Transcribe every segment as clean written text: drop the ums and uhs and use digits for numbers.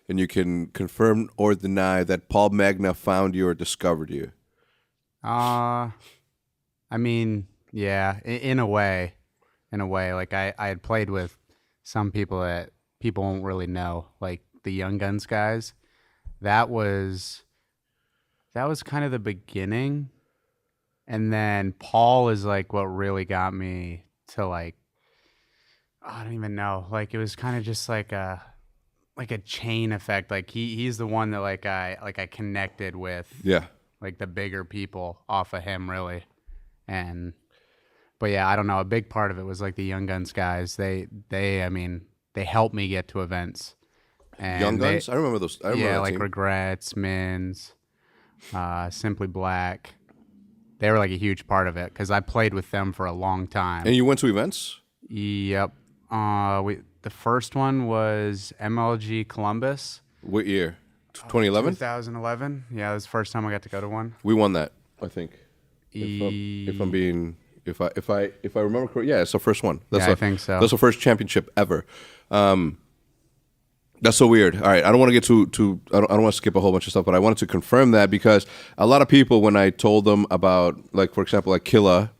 and you can confirm or deny that Paul Magna found you or discovered you. I mean, yeah, in a way. Like I had played with some people that people won't really know, like the Young Guns guys. That was kind of the beginning, and then Paul is like what really got me to like I don't even know. Like it was kind of just like a chain effect. Like he's the one that I connected with Yeah. like the bigger people off of him really. And but yeah, I don't know. A big part of it was like the Young Guns guys. I mean, they helped me get to events. Young And Guns? I remember those. I remember yeah, that like team. Regrets, Mins, Simply Black. They were like a huge part of it because I played with them for a long time. And you went to events? Yep. The first one was MLG Columbus. What year? 2011? 2011. Yeah, that was the first time I got to go to one. We won that, I think. If I remember correctly, yeah, it's the first one. I think so. That's the first championship ever. That's so weird. All right, I don't want to get too. I don't want to skip a whole bunch of stuff, but I wanted to confirm that because a lot of people, when I told them about, like for example, like Killa,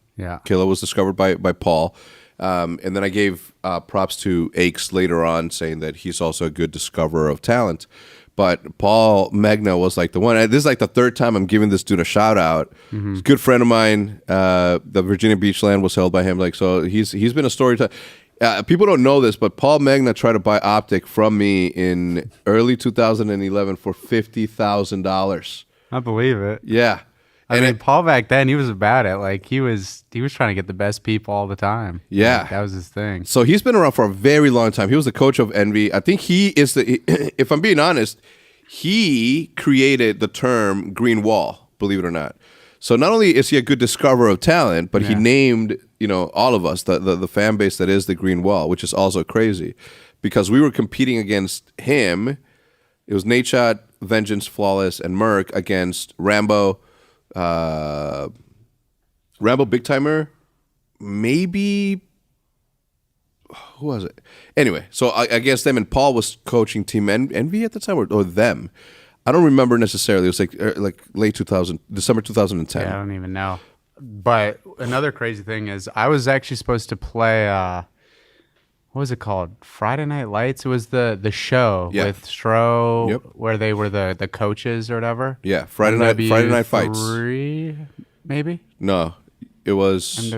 Killa was discovered by Paul, and then I gave props to Aches later on, saying that he's also a good discoverer of talent. But Paul Magna was like the one. This is like the third time I'm giving this dude a shout out. Mm-hmm. He's a good friend of mine. The Virginia Beach land was held by him. Like so, he's been a storyteller. People don't know this, but Paul Magna tried to buy OpTic from me in early 2011 for $50,000. I believe it. Yeah, I mean, Paul back then he was about it. Like he was trying to get the best people all the time. Yeah, like, that was his thing. So he's been around for a very long time. He was the coach of Envy. I think he is the. If I'm being honest, he created the term Greenwall. Believe it or not. So not only is he a good discoverer of talent, but he named, all of us, the fan base that is the Greenwall, which is also crazy because we were competing against him. It was Nadeshot, Vengeance, Flawless, and Merc against Rambo, Big Timer, maybe, who was it? Anyway, so I guess them, and Paul was coaching Team Envy at the time, or them. I don't remember necessarily. It was like late 2000, December 2010. Yeah, I don't even know. But another crazy thing is I was actually supposed to play, what was it called? Friday Night Lights? It was the show with Stro, where they were the coaches or whatever. Yeah, Friday Night Fights. Maybe? No, it was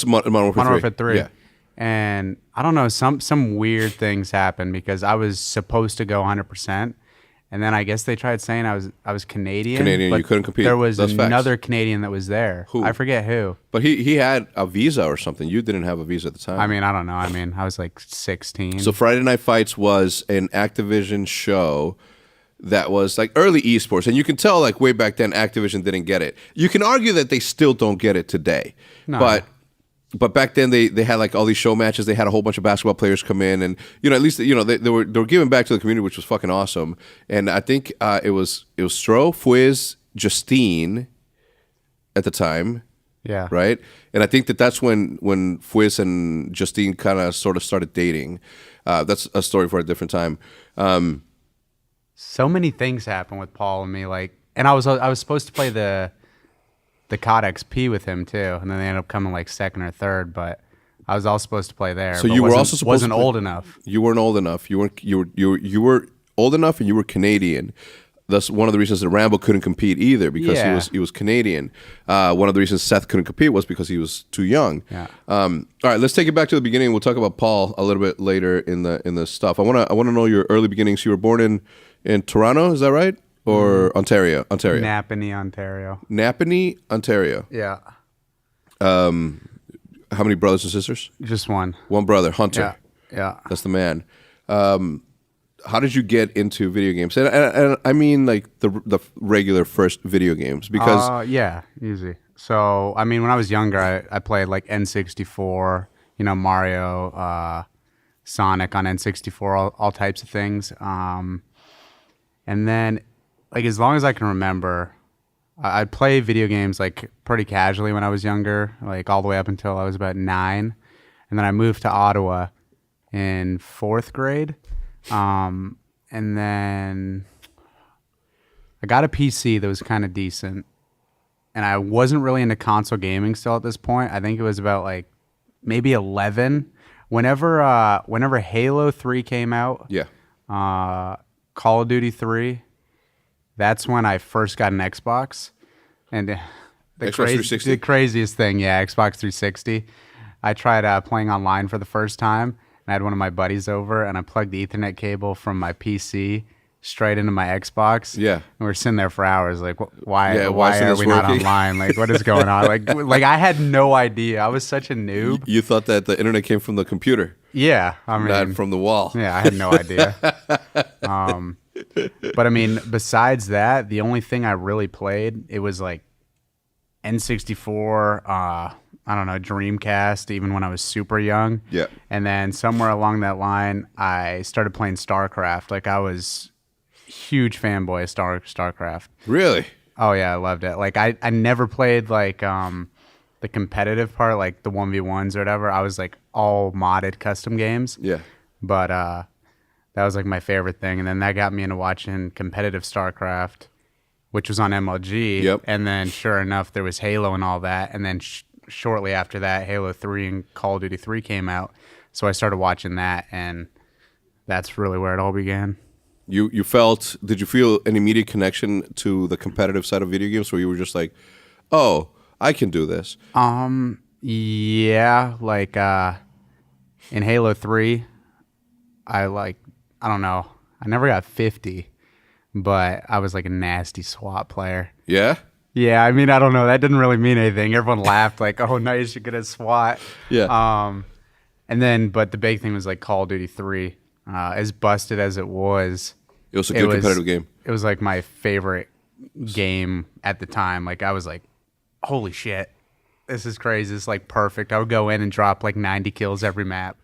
Modern Warfare 3. Yeah. And I don't know, some weird things happened because I was supposed to go 100%. And then I guess they tried saying I was Canadian. But you couldn't compete. There was another facts. Canadian that was there. Who? I forget who. But he had a visa or something. You didn't have a visa at the time. I mean, I don't know. I mean, I was like 16. So Friday Night Fights was an Activision show that was like early esports. And you can tell like way back then Activision didn't get it. You can argue that they still don't get it today. No. But back then they had like all these show matches. They had a whole bunch of basketball players come in, and at least they were giving back to the community, which was fucking awesome. And I think it was Stro, Fwiz, Justine at the time. Yeah. Right. And I think that's when Fwiz and Justine kind of sort of started dating. That's a story for a different time. So many things happened with Paul and me, and I was supposed to play the COD XP with him too, and then they ended up coming like second or third. But I was all supposed to play there. So you were also supposed wasn't old enough. You weren't old enough. You were old enough, and you were Canadian. That's one of the reasons that Rambo couldn't compete either, because he was Canadian. One of the reasons Seth couldn't compete was because he was too young. Yeah. All right, let's take it back to the beginning. We'll talk about Paul a little bit later in the stuff. I want to know your early beginnings. You were born in Toronto, is that right? Or Ontario? Napanee, Ontario. Napanee, Ontario. Yeah. How many brothers and sisters? Just one. One brother, Hunter. Yeah. That's the man. How did you get into video games? And I mean like the regular first video games, because yeah, easy. So I mean, when I was younger, I played like N64, Mario, Sonic on N64, all types of things. And then, like, as long as I can remember, I'd play video games like pretty casually when I was younger, like all the way up until I was about 9, and then I moved to Ottawa in 4th grade. And And then I got a PC that was kind of decent. And I wasn't really into console gaming still at this point. I think it was about like maybe 11. Whenever Halo 3 came out, Call of Duty 3, that's when I first got an Xbox. And the craziest thing, Xbox 360. I tried playing online for the first time, and I had one of my buddies over, and I plugged the Ethernet cable from my PC straight into my Xbox. Yeah. And we're sitting there for hours, like, why are we not online? Like, what is going on? Like I had no idea. I was such a noob. You thought that the internet came from the computer. Yeah. I mean, not from the wall. Yeah, I had no idea. But I mean, besides that, the only thing I really played, it was like N64, I don't know, Dreamcast, even when I was super young. Yeah. And then somewhere along that line, I started playing StarCraft. Like, I was huge fanboy of StarCraft. Really? Oh yeah, I loved it. Like, I never played like the competitive part, like the 1v1s or whatever. I was like all modded custom games. Yeah. But that was like my favorite thing. And then that got me into watching competitive StarCraft, which was on MLG. Yep. And then sure enough, there was Halo and all that. And then shortly after that, Halo 3 and Call of Duty 3 came out. So I started watching that, and that's really where it all began. Did you feel an immediate connection to the competitive side of video games where you were just like, oh, I can do this? Yeah, like in Halo 3, I don't know, I never got 50, but I was like a nasty SWAT player. Yeah? Yeah, I mean, I don't know, that didn't really mean anything. Everyone laughed like, oh, nice, you're good at SWAT. Yeah. And then, but the big thing was like Call of Duty 3. As busted as it was a good competitive game. It was like my favorite game at the time. Like, I was like, holy shit, this is crazy. This is like perfect. I would go in and drop like 90 kills every map.